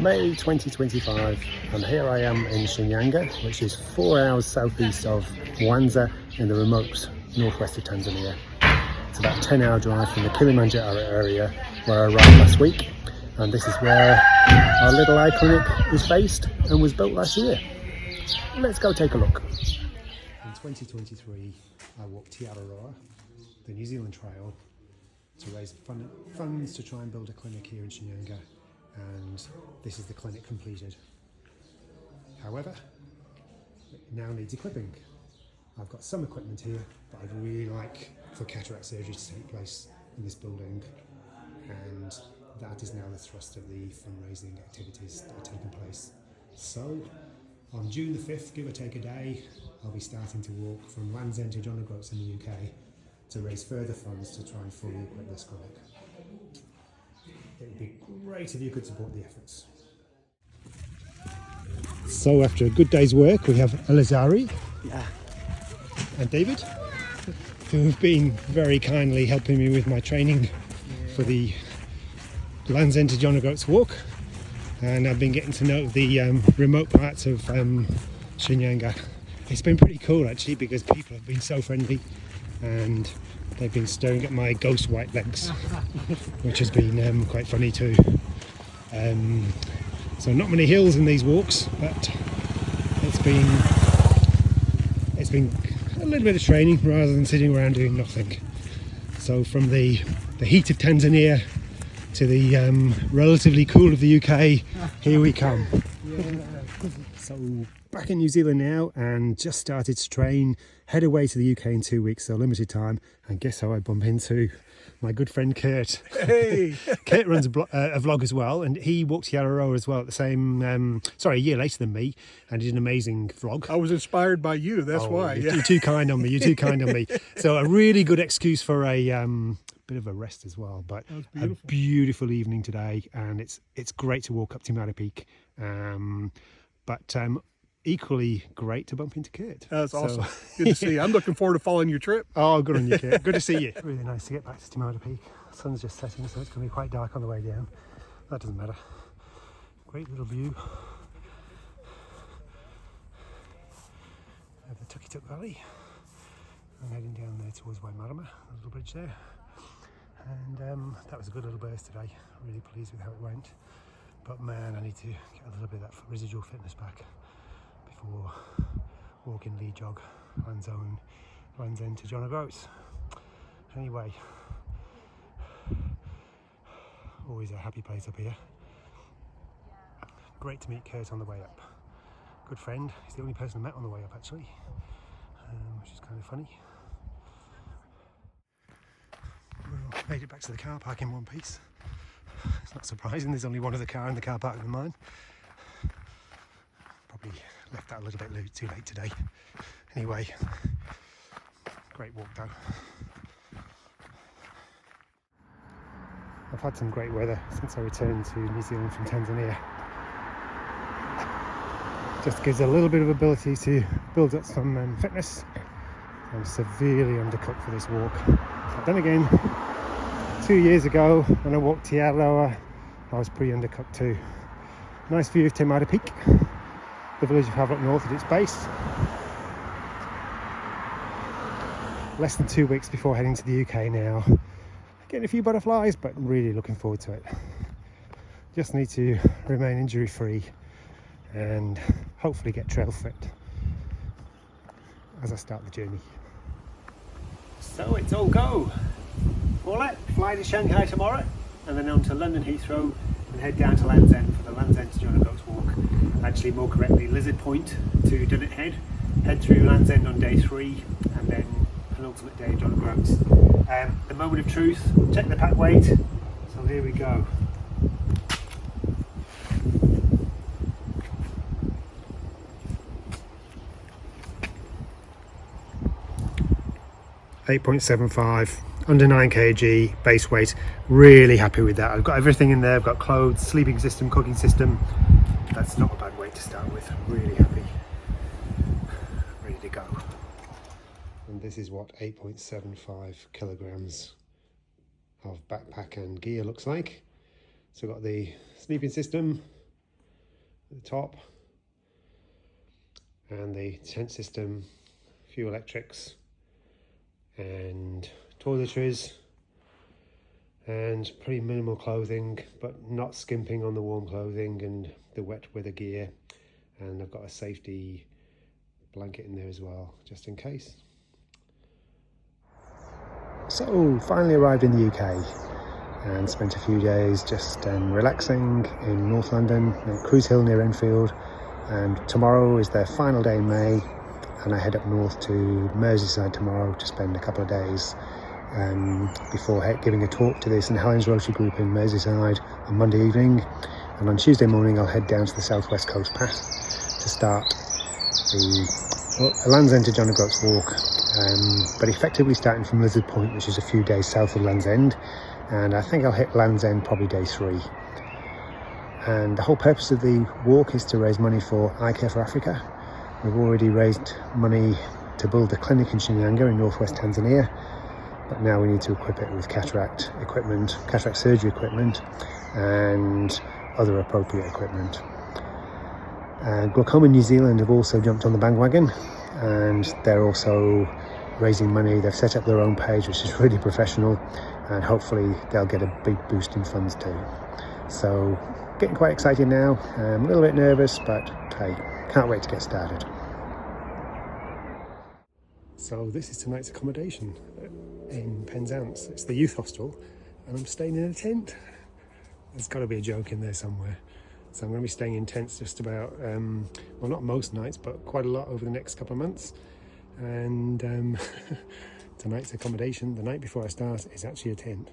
May 2025, and here I am in Shinyanga, which is 4 hours southeast of Mwanza in the remote northwest of Tanzania. It's about a 10-hour drive from the Kilimanjaro area where I arrived last week, and this is where our little eye clinic is based and was built last year. Let's go take a look. In 2023, I walked Te Araroa, the New Zealand Trail, to raise funds to try and build a clinic here in Shinyanga, and this is the clinic completed. However, it now needs equipping. I've got some equipment here, but I'd really like for cataract surgery to take place in this building, and that is now the thrust of the fundraising activities that are taking place. So on June the 5th, give or take a day, I'll be starting to walk from Land's End to John O'Groats in the UK to raise further funds to try and fully equip this clinic. It would be great if you could support the efforts. So after a good day's work, we have Elazari and David, who have been very kindly helping me with my training for the Land's End to John O'Groats walk, and I've been getting to know the remote parts of Shinyanga. It's been pretty cool actually, because people have been so friendly and they've been staring at my ghost white legs, which has been quite funny too. So not many hills in these walks, but it's been a little bit of training rather than sitting around doing nothing. So from the heat of Tanzania to the relatively cool of the UK, here we come. So back in New Zealand now, and just started to train, head away to the UK in 2 weeks, so limited time. And guess how I bump into my good friend Kurt. Hey! Kurt runs a vlog as well, and he walked Te Araroa as well at the same, a year later than me, and did an amazing vlog. I was inspired by you, that's why. You're too kind on me, you're too kind on me. So a really good excuse for a bit of a rest as well, but a beautiful evening today, and it's great to walk up to Mara Peak, but equally great to bump into Kurt. That's awesome. Good to see you. I'm looking forward to following your trip. Oh, good on you, Kurt. Good to see you. Really nice to get back to Timada Peak. The sun's just setting, so it's going to be quite dark on the way down. That doesn't matter. Great little view of the Tukituk Valley. I'm heading down there towards Waimarama, a little bridge there. And that was a good little burst today. Really pleased with how it went. But man, I need to get a little bit of that residual fitness back before walking lead jog Land's End to John O'Groats. Anyway, always a happy place up here. Great to meet Kurt on the way up. Good friend. He's the only person I met on the way up actually, which is kind of funny. Well, made it back to the car park in one piece. It's not surprising, there's only one other car in the car park than mine. Probably left that a little bit too late today. Anyway, great walk though. I've had some great weather since I returned to New Zealand from Tanzania. Just gives a little bit of ability to build up some fitness. I'm severely undercooked for this walk. But then again, 2 years ago when I walked Te Araroa, I was pretty undercooked too. Nice view of Te Mara Peak, the village of Havelock North at its base. Less than 2 weeks before heading to the UK now. Getting a few butterflies, but really looking forward to it. Just need to remain injury free and hopefully get trail fit as I start the journey. So it's all go. Paulette, fly to Shanghai tomorrow, and then on to London Heathrow and head down to Land's End for the Land's End to John O'Groats walk. Actually, more correctly, Lizard Point to Dunnet Head. Head through Land's End on day 3, and then penultimate day of John O'Groats. The moment of truth, check the pack weight. So here we go. .75, under 9 kg, base weight. Really happy with that. I've got everything in there. I've got clothes, sleeping system, cooking system. That's not a bad weight to start with. Really happy. Ready to go. And this is what 8.75 kilograms of backpack and gear looks like. So I've got the sleeping system, at the top, and the tent system, a few electrics and toiletries, and pretty minimal clothing, but not skimping on the warm clothing and the wet weather gear. And I've got a safety blanket in there as well, just in case. So finally arrived in the UK and spent a few days just relaxing in North London at Cruise Hill near Enfield, and tomorrow is their final day in May, and I head up north to Merseyside tomorrow to spend a couple of days before giving a talk to the St Helens Rotary Group in Merseyside on Monday evening, and on Tuesday morning I'll head down to the South West Coast Path to start the Land's End to John O'Groats Walk, but effectively starting from Lizard Point, which is a few days south of Land's End, and I think I'll hit Land's End probably day 3. And the whole purpose of the walk is to raise money for Eye Care for Africa. We've already raised money to build a clinic in Shinyanga in northwest Tanzania, but now we need to equip it with cataract equipment, cataract surgery equipment, and other appropriate equipment. Glaucoma New Zealand have also jumped on the bandwagon, and they're also raising money. They've set up their own page, which is really professional, and hopefully they'll get a big boost in funds too. So getting quite excited now. I'm a little bit nervous, but hey, can't wait to get started. So this is tonight's accommodation in Penzance. It's the youth hostel, and I'm staying in a tent. There's got to be a joke in there somewhere. So I'm going to be staying in tents just about, well, not most nights, but quite a lot over the next couple of months. And tonight's accommodation, the night before I start, is actually a tent.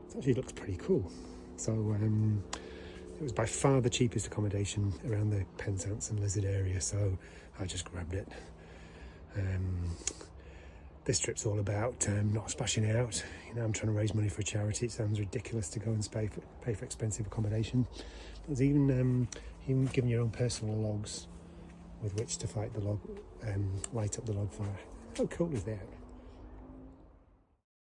It actually looks pretty cool. So it was by far the cheapest accommodation around the Penzance and Lizard area, so I just grabbed it. This trip's all about not splashing out. You know, I'm trying to raise money for a charity. It sounds ridiculous to go and pay for expensive accommodation. There's even giving your own personal logs with which to light up the log fire. How cool is that?